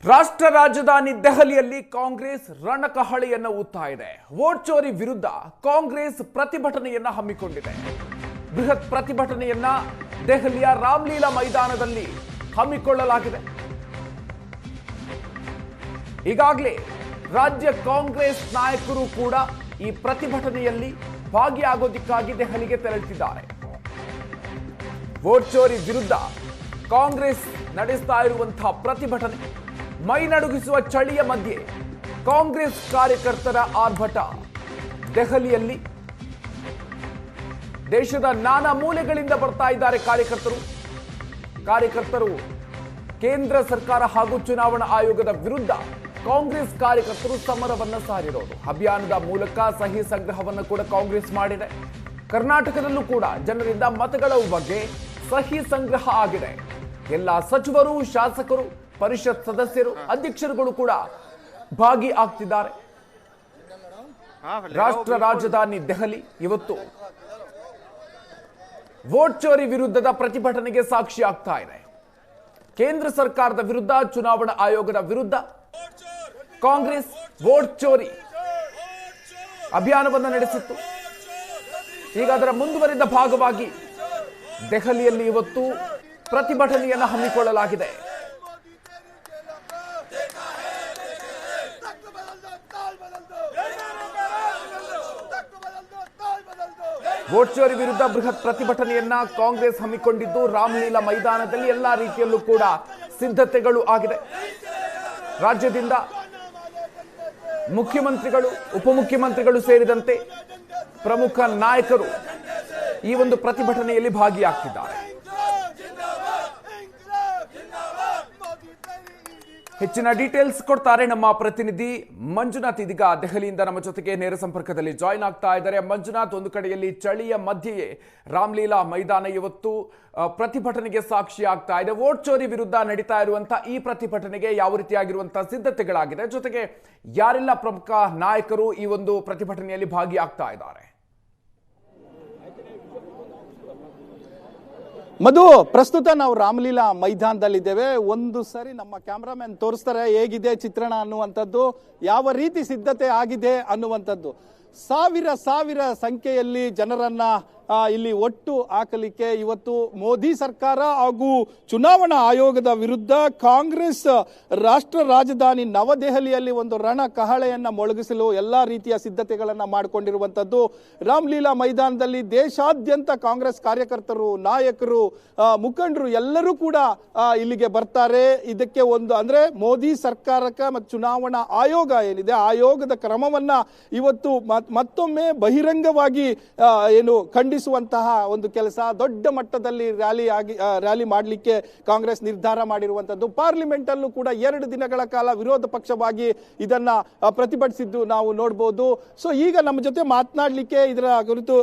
ರಾಷ್ಟ್ರ ರಾಜಧಾನಿ ದೆಹಲಿಯಲ್ಲಿ ಕಾಂಗ್ರೆಸ್ ರಣಕಹಳೆಯನ್ನು ಊದ್ತಾ ಇದೆ. ವೋಟ್ ಚೋರಿ ವಿರುದ್ಧ ಕಾಂಗ್ರೆಸ್ ಪ್ರತಿಭಟನೆಯನ್ನ ಹಮ್ಮಿಕೊಂಡಿದೆ. ಬೃಹತ್ ಪ್ರತಿಭಟನೆಯನ್ನ ದೆಹಲಿಯ ರಾಮಲೀಲಾ ಮೈದಾನದಲ್ಲಿ ಹಮ್ಮಿಕೊಳ್ಳಲಾಗಿದೆ. ಈಗಾಗಲೇ ರಾಜ್ಯ ಕಾಂಗ್ರೆಸ್ ನಾಯಕರು ಕೂಡ ಈ ಪ್ರತಿಭಟನೆಯಲ್ಲಿ ಭಾಗಿಯಾಗೋದಕ್ಕಾಗಿ ದೆಹಲಿಗೆ ತೆರಳುತ್ತಿದ್ದಾರೆ. ವೋಟ್ ಚೋರಿ ವಿರುದ್ಧ ಕಾಂಗ್ರೆಸ್ ನಡೆಸ್ತಾ ಇರುವಂತಹ ಪ್ರತಿಭಟನೆ, ಮೈ ನಡುಗಿಸುವ ಚಳಿಯ ಮಧ್ಯೆ ಕಾಂಗ್ರೆಸ್ ಕಾರ್ಯಕರ್ತರ ಆರ್ಭಟ. ದೆಹಲಿಯಲ್ಲಿ ದೇಶದ ನಾನಾ ಮೂಲೆಗಳಿಂದ ಬರ್ತಾ ಇದ್ದಾರೆ ಕಾರ್ಯಕರ್ತರು ಕೇಂದ್ರ ಸರ್ಕಾರ ಹಾಗೂ ಚುನಾವಣಾ ಆಯೋಗದ ವಿರುದ್ಧ ಕಾಂಗ್ರೆಸ್ ಕಾರ್ಯಕರ್ತರು ಸಮರವನ್ನ ಸಾರಿರೋದು. ಅಭಿಯಾನದ ಮೂಲಕ ಸಹಿ ಸಂಗ್ರಹವನ್ನು ಕೂಡ ಕಾಂಗ್ರೆಸ್ ಮಾಡಿದೆ. ಕರ್ನಾಟಕದಲ್ಲೂ ಕೂಡ ಜನರಿಂದ ಮತಗಳ ಬಗ್ಗೆ ಸಹಿ ಸಂಗ್ರಹ ಆಗಿದೆ. ಎಲ್ಲ ಸಚಿವರು, ಶಾಸಕರು, ಪರಿಷತ್ ಸದಸ್ಯರು, ಅಧ್ಯಕ್ಷರುಗಳು ಕೂಡ ಭಾಗಿಯಾಗ್ತಿದ್ದಾರೆ. ರಾಷ್ಟ್ರ ರಾಜಧಾನಿ ದೆಹಲಿ ಇವತ್ತು ವೋಟ್ ಚೋರಿ ವಿರುದ್ಧದ ಪ್ರತಿಭಟನೆಗೆ ಸಾಕ್ಷಿ ಆಗ್ತಾ ಇದೆ. ಕೇಂದ್ರ ಸರ್ಕಾರದ ವಿರುದ್ಧ, ಚುನಾವಣಾ ಆಯೋಗದ ವಿರುದ್ಧ ಕಾಂಗ್ರೆಸ್ ವೋಟ್ ಚೋರಿ ಅಭಿಯಾನವನ್ನು ನಡೆಸಿತ್ತು. ಈಗ ಅದರ ಮುಂದುವರಿದ ಭಾಗವಾಗಿ ದೆಹಲಿಯಲ್ಲಿ ಇವತ್ತು ಪ್ರತಿಭಟನೆಯನ್ನು ಹಮ್ಮಿಕೊಳ್ಳಲಾಗಿದೆ. ವೋಟ್ ಚೋರಿ ವಿರುದ್ಧ ಬೃಹತ್ ಪ್ರತಿಭಟನೆಯನ್ನ ಕಾಂಗ್ರೆಸ್ ಹಮ್ಮಿಕೊಂಡಿದ್ದು ರಾಮಲೀಲಾ ಮೈದಾನದಲ್ಲಿ ಎಲ್ಲಾ ರೀತಿಯಲ್ಲೂ ಕೂಡ ಸಿದ್ಧತೆಗಳು ಆಗಿದೆ. ರಾಜ್ಯದಿಂದ ಮುಖ್ಯಮಂತ್ರಿಗಳು, ಉಪಮುಖ್ಯಮಂತ್ರಿಗಳು ಸೇರಿದಂತೆ ಪ್ರಮುಖ ನಾಯಕರು ಈ ಒಂದು ಪ್ರತಿಭಟನೆಯಲ್ಲಿ ಭಾಗಿಯಾಗ್ತಿದ್ದಾರೆ. ಹೆಚ್ಚಿನ ಡೀಟೇಲ್ಸ್ ಕೊಡ್ತಾರೆ ನಮ್ಮ ಪ್ರತಿನಿಧಿ ಮಂಜುನಾಥ್. ಇದೀಗ ದೆಹಲಿಯಿಂದ ನಮ್ಮ ಜೊತೆಗೆ ನೇರ ಸಂಪರ್ಕದಲ್ಲಿ ಜಾಯಿನ್ ಆಗ್ತಾ ಇದ್ದಾರೆ. ಮಂಜುನಾಥ್, ಒಂದು ಕಡೆಯಲ್ಲಿ ಚಳಿಯ ಮಧ್ಯೆಯೇ ರಾಮಲೀಲಾ ಮೈದಾನ ಇವತ್ತು ಪ್ರತಿಭಟನೆಗೆ ಸಾಕ್ಷಿ ಆಗ್ತಾ ಇದೆ. ವೋಟ್ ಚೋರಿ ವಿರುದ್ಧ ನಡೀತಾ ಇರುವಂತಹ ಈ ಪ್ರತಿಭಟನೆಗೆ ಯಾವ ರೀತಿಯಾಗಿರುವಂತಹ ಸಿದ್ಧತೆಗಳಾಗಿದೆ, ಜೊತೆಗೆ ಯಾರೆಲ್ಲ ಪ್ರಮುಖ ನಾಯಕರು ಈ ಒಂದು ಪ್ರತಿಭಟನೆಯಲ್ಲಿ ಭಾಗಿಯಾಗ್ತಾ ಇದ್ದಾರೆ? ಮಧು, ಪ್ರಸ್ತುತ ನಾವು ರಾಮಲೀಲಾ ಮೈದಾನದಲ್ಲಿದ್ದೇವೆ. ಒಂದು ಸರಿ ನಮ್ಮ ಕ್ಯಾಮ್ರಾಮನ್ ತೋರಿಸ್ತಾರೆ ಹೇಗಿದೆ ಚಿತ್ರಣ ಅನ್ನುವಂಥದ್ದು, ಯಾವ ರೀತಿ ಸಿದ್ಧತೆ ಆಗಿದೆ ಅನ್ನುವಂಥದ್ದು. ಸಾವಿರ ಸಂಖ್ಯೆಯಲ್ಲಿ ಜನರನ್ನ ಇಲ್ಲಿ ಒಟ್ಟು ಹಾಕಲಿಕ್ಕೆ ಇವತ್ತು ಮೋದಿ ಸರ್ಕಾರ ಹಾಗೂ ಚುನಾವಣಾ ಆಯೋಗದ ವಿರುದ್ಧ ಕಾಂಗ್ರೆಸ್ ರಾಷ್ಟ್ರ ರಾಜಧಾನಿ ನವದೆಹಲಿಯಲ್ಲಿ ಒಂದು ರಣ ಕಹಳೆಯನ್ನ ಮೊಳಗಿಸಲು ಎಲ್ಲಾ ರೀತಿಯ ಸಿದ್ಧತೆಗಳನ್ನ ಮಾಡಿಕೊಂಡಿರುವಂತದ್ದು. ರಾಮಲೀಲಾ ಮೈದಾನದಲ್ಲಿ ದೇಶಾದ್ಯಂತ ಕಾಂಗ್ರೆಸ್ ಕಾರ್ಯಕರ್ತರು, ನಾಯಕರು, ಮುಖಂಡರು ಎಲ್ಲರೂ ಕೂಡ ಇಲ್ಲಿಗೆ ಬರ್ತಾರೆ. ಇದಕ್ಕೆ ಒಂದು ಅಂದ್ರೆ ಮೋದಿ ಸರ್ಕಾರಕ್ಕೆ ಮತ್ತು ಚುನಾವಣಾ ಆಯೋಗ ಏನಿದೆ, ಆಯೋಗದ ಕ್ರಮವನ್ನ ಇವತ್ತು ಮತ್ತೊಮ್ಮೆ ಬಹಿರಂಗವಾಗಿ ಏನು ಖಂಡಿಸುವಂತಹ ಒಂದು ಕೆಲಸ, ದೊಡ್ಡ ಮಟ್ಟದಲ್ಲಿ ರ್ಯಾಲಿ ಮಾಡಲಿಕ್ಕೆ ಕಾಂಗ್ರೆಸ್ ನಿರ್ಧಾರ ಮಾಡಿರುವಂತದ್ದು. ಪಾರ್ಲಿಮೆಂಟ್ ಅಲ್ಲೂ ಕೂಡ 2 ದಿನಗಳ ಕಾಲ ವಿರೋಧ ಪಕ್ಷವಾಗಿ ಇದನ್ನ ಪ್ರತಿಭಟಿಸಿದ್ದು ನಾವು ನೋಡಬಹುದು. ಸೊ ಈಗ ನಮ್ಮ ಜೊತೆ ಮಾತನಾಡಲಿಕ್ಕೆ ಇದರ ಕುರಿತು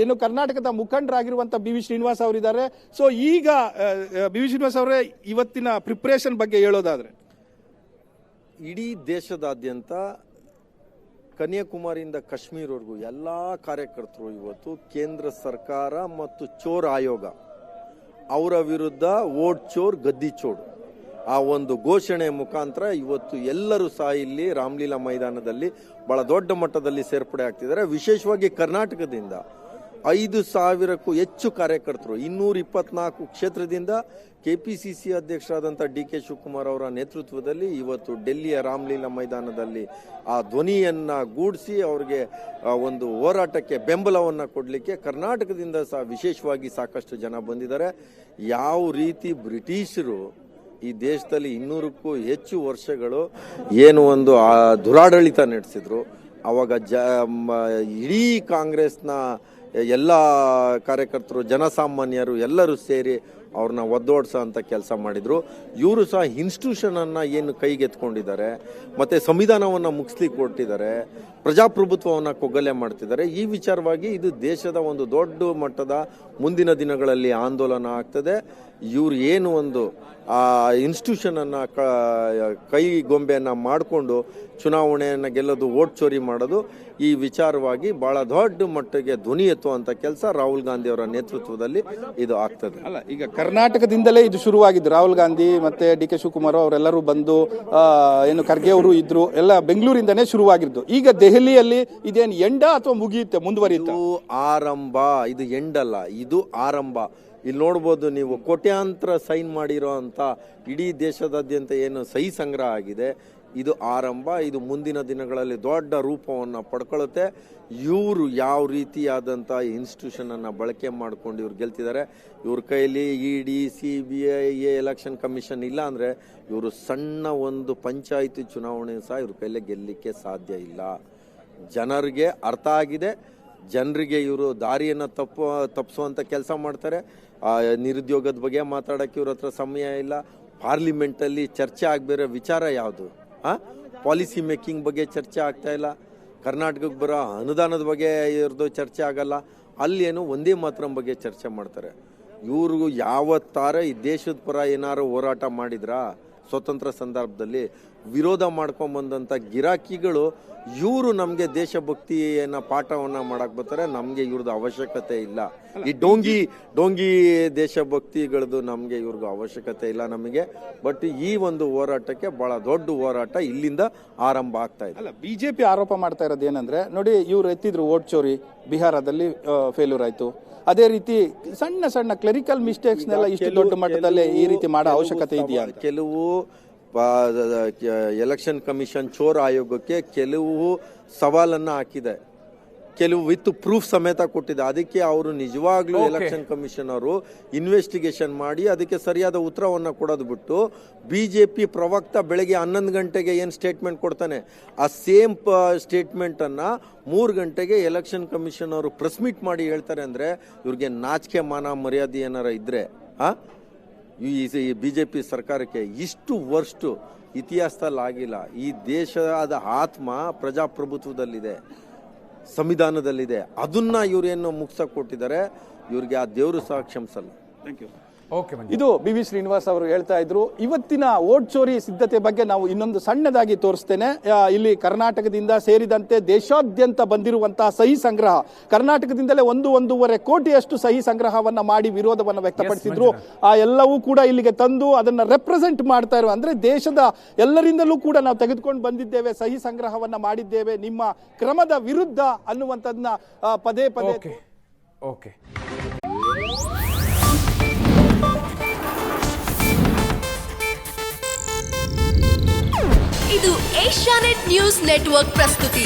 ಏನು ಕರ್ನಾಟಕದ ಮುಖಂಡರಾಗಿರುವಂತಹ ಬಿ ವಿ ಶ್ರೀನಿವಾಸ್ ಅವರಿದ್ದಾರೆ. ಸೊ ಈಗ ಬಿ ವಿ ಶ್ರೀನಿವಾಸ್ ಅವರೇ, ಇವತ್ತಿನ ಪ್ರಿಪರೇಷನ್ ಬಗ್ಗೆ ಹೇಳೋದಾದ್ರೆ, ಇಡೀ ದೇಶದಾದ್ಯಂತ ಕನ್ಯಾಕುಮಾರಿಯಿಂದ ಕಾಶ್ಮೀರವರೆಗೂ ಎಲ್ಲ ಕಾರ್ಯಕರ್ತರು ಇವತ್ತು ಕೇಂದ್ರ ಸರ್ಕಾರ ಮತ್ತು ಚೋರ್ ಆಯೋಗ ಅವರ ವಿರುದ್ಧ ವೋಟ್ ಚೋರ್ ಗದ್ದಿ ಚೋರ್ ಆ ಒಂದು ಘೋಷಣೆ ಮುಖಾಂತರ ಇವತ್ತು ಎಲ್ಲರೂ ಸಹ ಇಲ್ಲಿ ರಾಮಲೀಲಾ ಮೈದಾನದಲ್ಲಿ ಬಹಳ ದೊಡ್ಡ ಮಟ್ಟದಲ್ಲಿ ಸೇರ್ಪಡೆ ಆಗ್ತಿದ್ದಾರೆ. ವಿಶೇಷವಾಗಿ ಕರ್ನಾಟಕದಿಂದ 5,000ಕ್ಕೂ ಹೆಚ್ಚು ಕಾರ್ಯಕರ್ತರು 224 ಕ್ಷೇತ್ರದಿಂದ ಕೆಪಿಸಿಸಿ ಅಧ್ಯಕ್ಷರಾದಂಥ ಡಿ.ಕೆ. ಶಿವಕುಮಾರ್ ಅವರ ನೇತೃತ್ವದಲ್ಲಿ ಇವತ್ತು ಡೆಲ್ಲಿಯ ರಾಮಲೀಲಾ ಮೈದಾನದಲ್ಲಿ ಆ ಧ್ವನಿಯನ್ನ ಗೂಡಿಸಿ ಅವರಿಗೆ ಒಂದು ಹೋರಾಟಕ್ಕೆ ಬೆಂಬಲವನ್ನು ಕೊಡಲಿಕ್ಕೆ ಕರ್ನಾಟಕದಿಂದ ಸಹ ವಿಶೇಷವಾಗಿ ಸಾಕಷ್ಟು ಜನ ಬಂದಿದ್ದಾರೆ. ಯಾವ ರೀತಿ ಬ್ರಿಟಿಷರು ಈ ದೇಶದಲ್ಲಿ 200ಕ್ಕೂ ಹೆಚ್ಚು ವರ್ಷಗಳು ಏನು ಒಂದು ದುರಾಡಳಿತ ನಡೆಸಿದ್ರು, ಅವಾಗ ಇಡೀ ಕಾಂಗ್ರೆಸ್ನ ಎಲ್ಲ ಕಾರ್ಯಕರ್ತರು, ಜನಸಾಮಾನ್ಯರು ಎಲ್ಲರೂ ಸೇರಿ ಅವ್ರನ್ನ ಒದ್ದೋಡ್ಸೋ ಅಂತ ಕೆಲಸ ಮಾಡಿದ್ರು. ಇವರು ಸಹ ಇನ್ಸ್ಟಿಟ್ಯೂಷನ್ ಅನ್ನ ಏನು ಕೈಗೆತ್ಕೊಂಡಿದ್ದಾರೆ, ಮತ್ತೆ ಸಂವಿಧಾನವನ್ನ ಮುಗಿಸ್ಲಿಕ್ಕೆ ಕೊಟ್ಟಿದ್ದಾರೆ, ಪ್ರಜಾಪ್ರಭುತ್ವವನ್ನ ಕೊಗ್ಗಲೆ ಮಾಡ್ತಿದ್ದಾರೆ. ಈ ವಿಚಾರವಾಗಿ ಇದು ದೇಶದ ಒಂದು ದೊಡ್ಡ ಮಟ್ಟದ ಮುಂದಿನ ದಿನಗಳಲ್ಲಿ ಆಂದೋಲನ ಆಗ್ತದೆ. ಇವ್ರು ಏನು ಒಂದು ಆ ಇನ್ಸ್ಟಿಟ್ಯೂಷನನ್ನು ಕೈಗೊಂಬೆಯನ್ನು ಮಾಡಿಕೊಂಡು ಚುನಾವಣೆಯನ್ನು ಗೆಲ್ಲೋದು, ವೋಟ್ ಚೋರಿ ಮಾಡೋದು, ಈ ವಿಚಾರವಾಗಿ ಬಹಳ ದೊಡ್ಡ ಮಟ್ಟಿಗೆ ಧ್ವನಿ ಎತ್ತುವಂಥ ಕೆಲಸ ರಾಹುಲ್ ಗಾಂಧಿ ಅವರ ನೇತೃತ್ವದಲ್ಲಿ ಇದು ಆಗ್ತದೆ. ಅಲ್ಲ, ಈಗ ಕರ್ನಾಟಕದಿಂದಲೇ ಇದು ಶುರುವಾಗಿದ್ದು. ರಾಹುಲ್ ಗಾಂಧಿ ಮತ್ತೆ ಡಿ ಕೆ ಶಿವಕುಮಾರ್ ಅವರೆಲ್ಲರೂ ಬಂದು ಏನು ಖರ್ಗೆ ಅವರು ಇದ್ರು, ಎಲ್ಲ ಬೆಂಗಳೂರಿಂದನೇ ಶುರುವಾಗಿದ್ದು. ಈಗ ದೆಹಲಿಯಲ್ಲಿ ಇದೇನು ಎಂಡ ಅಥವಾ ಮುಗಿಯುತ್ತೆ, ಮುಂದುವರಿಯುತ್ತೆ? ಇದು ಆರಂಭ, ಇದು ಎಂಡಲ್ಲ, ಇದು ಆರಂಭ. ಇಲ್ಲಿ ನೋಡ್ಬೋದು ನೀವು, ಕೋಟ್ಯಾಂತರ ಸೈನ್ ಮಾಡಿರೋ ಅಂತ ಇಡೀ ದೇಶದಾದ್ಯಂತ ಏನು ಸಹಿ ಸಂಗ್ರಹ ಆಗಿದೆ, ಇದು ಆರಂಭ. ಇದು ಮುಂದಿನ ದಿನಗಳಲ್ಲಿ ದೊಡ್ಡ ರೂಪವನ್ನು ಪಡ್ಕೊಳ್ಳುತ್ತೆ. ಇವರು ಯಾವ ರೀತಿಯಾದಂಥ ಇನ್ಸ್ಟಿಟ್ಯೂಷನನ್ನು ಬಳಕೆ ಮಾಡ್ಕೊಂಡು ಇವ್ರು ಗೆಲ್ತಿದ್ದಾರೆ. ಇವ್ರ ಕೈಲಿ ED, CBI, ಎಲೆಕ್ಷನ್ ಕಮಿಷನ್ ಇಲ್ಲ ಅಂದರೆ ಇವರು ಸಣ್ಣ ಒಂದು ಪಂಚಾಯಿತಿ ಚುನಾವಣೆ ಸಹ ಇವ್ರ ಕೈಲೇ ಗೆಲ್ಲಲಿಕ್ಕೆ ಸಾಧ್ಯ ಇಲ್ಲ. ಜನರಿಗೆ ಅರ್ಥ ಆಗಿದೆ. ಜನರಿಗೆ ಇವರು ದಾರಿಯನ್ನು ತಪ್ಪಿಸುವಂಥ ಕೆಲಸ ಮಾಡ್ತಾರೆ. ನಿರುದ್ಯೋಗದ ಬಗ್ಗೆ ಮಾತಾಡೋಕ್ಕೆ ಇವ್ರ ಹತ್ರ ಸಮಯ ಇಲ್ಲ. ಪಾರ್ಲಿಮೆಂಟಲ್ಲಿ ಚರ್ಚೆ ಆಗಬೇರೋ ವಿಚಾರ ಯಾವುದು? ಪಾಲಿಸಿ ಮೇಕಿಂಗ್ ಬಗ್ಗೆ ಚರ್ಚೆ ಆಗ್ತಾ ಇಲ್ಲ. ಕರ್ನಾಟಕಕ್ಕೆ ಬರೋ ಅನುದಾನದ ಬಗ್ಗೆ ಇವ್ರದ್ದು ಚರ್ಚೆ ಆಗಲ್ಲ. ಅಲ್ಲೇನು ಒಂದೇ ಮಾತ್ರ ಬಗ್ಗೆ ಚರ್ಚೆ ಮಾಡ್ತಾರೆ. ಇವ್ರಿಗೂ ಯಾವತ್ತಾರೆ ಈ ದೇಶದ ಪರ ಏನಾರು ಹೋರಾಟ ಮಾಡಿದ್ರಾ? ಸ್ವತಂತ್ರ ಸಂದರ್ಭದಲ್ಲಿ ವಿರೋಧ ಮಾಡ್ಕೊಂಬಂದಂಥ ಗಿರಾಕಿಗಳು ಇವರು ನಮಗೆ ದೇಶಭಕ್ತಿಯನ್ನ ಪಾಠವನ್ನ ಮಾಡಕ್ ಬರ್ತಾರೆ. ನಮಗೆ ಇವ್ರದ್ದು ಅವಶ್ಯಕತೆ ಇಲ್ಲ. ಈ ಡೋಂಗಿ ದೇಶಭಕ್ತಿಗಳದ್ದು ನಮಗೆ ಇವ್ರಿಗೂ ಅವಶ್ಯಕತೆ ಇಲ್ಲ ನಮಗೆ. ಬಟ್ ಈ ಒಂದು ಹೋರಾಟಕ್ಕೆ ಬಹಳ ದೊಡ್ಡ ಹೋರಾಟ ಇಲ್ಲಿಂದ ಆರಂಭ ಆಗ್ತಾ ಇದೆ. ಅಲ್ಲ, ಬಿಜೆಪಿ ಆರೋಪ ಮಾಡ್ತಾ ಇರೋದು ಏನಂದ್ರೆ, ನೋಡಿ ಇವ್ರು ಎತ್ತಿದ್ರು ವೋಟ್ ಚೋರಿ, ಬಿಹಾರದಲ್ಲಿ ಫೇಲ್ಯೂರ್ ಆಯ್ತು. ಅದೇ ರೀತಿ ಸಣ್ಣ ಸಣ್ಣ ಕ್ಲರಿಕಲ್ ಮಿಸ್ಟೇಕ್ಸ್ನೆಲ್ಲ ಇಷ್ಟು ದೊಡ್ಡ ಮಟ್ಟದಲ್ಲಿ ಈ ರೀತಿ ಮಾಡೋ ಅವಶ್ಯಕತೆ ಇದೆಯಾ? ಕೆಲವು ಎಲೆಕ್ಷನ್ ಕಮಿಷನ್ ಚೋರ್ ಆಯೋಗಕ್ಕೆ ಕೆಲವು ಸವಾಲನ್ನ ಹಾಕಿದೆ, ಕೆಲವು ವಿತ್ ಪ್ರೂಫ್ ಸಮೇತ ಕೊಟ್ಟಿದೆ. ಅದಕ್ಕೆ ಅವರು ನಿಜವಾಗ್ಲೂ ಎಲೆಕ್ಷನ್ ಕಮಿಷನ್ ಅವರು ಇನ್ವೆಸ್ಟಿಗೇಷನ್ ಮಾಡಿ ಅದಕ್ಕೆ ಸರಿಯಾದ ಉತ್ತರವನ್ನು ಕೊಡೋದು ಬಿಟ್ಟು, ಬಿಜೆಪಿ ಪ್ರವಕ್ತ ಬೆಳಗ್ಗೆ 11 ಗಂಟೆಗೆ ಏನು ಸ್ಟೇಟ್ಮೆಂಟ್ ಕೊಡ್ತಾನೆ, ಆ ಸೇಮ್ ಸ್ಟೇಟ್ಮೆಂಟ್ ಅನ್ನ 3 ಗಂಟೆಗೆ ಎಲೆಕ್ಷನ್ ಕಮಿಷನ್ ಅವರು ಪ್ರೆಸ್ ಮೀಟ್ ಮಾಡಿ ಹೇಳ್ತಾರೆ ಅಂದ್ರೆ ಇವ್ರಿಗೆ ನಾಚಿಕೆ ಮಾನ ಮರ್ಯಾದೆ ಏನಾರ ಇದ್ರೆ ಈ ಬಿಜೆಪಿ ಸರ್ಕಾರಕ್ಕೆ ಇಷ್ಟು ವರ್ಷ ಇತಿಹಾಸದಲ್ಲಿ ಆಗಿಲ್ಲ. ಈ ದೇಶದ ಆತ್ಮ ಪ್ರಜಾಪ್ರಭುತ್ವದಲ್ಲಿದೆ, ಸಂವಿಧಾನದಲ್ಲಿದೆ. ಅದನ್ನ ಇವ್ರೇನು ಮುಗ್ಸಕ್ ಕೊಟ್ಟಿದ್ದಾರೆ. ಇವ್ರಿಗೆ ಆ ದೇವರು ಸಹ ಕ್ಷಮಿಸಲ್ಲ. Thank you. ಇದು BV ಶ್ರೀನಿವಾಸ್ ಅವರು ಹೇಳ್ತಾ ಇದ್ರು. ಇವತ್ತಿನ ವೋಟ್ ಚೋರಿ ಸಿದ್ಧತೆ ಬಗ್ಗೆ ನಾವು ಇನ್ನೊಂದು ಸಣ್ಣದಾಗಿ ತೋರಿಸ್ತೇನೆ. ಇಲ್ಲಿ ಕರ್ನಾಟಕದಿಂದ ಸೇರಿದಂತೆ ದೇಶಾದ್ಯಂತ ಬಂದಿರುವಂತಹ ಸಹಿ ಸಂಗ್ರಹ, ಕರ್ನಾಟಕದಿಂದಲೇ 1.5 ಕೋಟಿಯಷ್ಟು ಸಹಿ ಸಂಗ್ರಹವನ್ನ ಮಾಡಿ ವಿರೋಧವನ್ನು ವ್ಯಕ್ತಪಡಿಸಿದ್ರು. ಆ ಎಲ್ಲವೂ ಕೂಡ ಇಲ್ಲಿಗೆ ತಂದು ಅದನ್ನ ರೆಪ್ರೆಸೆಂಟ್ ಮಾಡ್ತಾ ಇರುವ, ಅಂದ್ರೆ ದೇಶದ ಎಲ್ಲರಿಂದಲೂ ಕೂಡ ನಾವು ತೆಗೆದುಕೊಂಡು ಬಂದಿದ್ದೇವೆ, ಸಹಿ ಸಂಗ್ರಹವನ್ನ ಮಾಡಿದ್ದೇವೆ, ನಿಮ್ಮ ಕ್ರಮದ ವಿರುದ್ಧ ಅನ್ನುವಂಥದ್ದನ್ನ ಪದೇ ಪದೇ. ಓಕೆ. ಇದು ಏಷ್ಯಾನೆಟ್ ನ್ಯೂಸ್ ನೆಟ್ವರ್ಕ್ ಪ್ರಸ್ತುತಿ.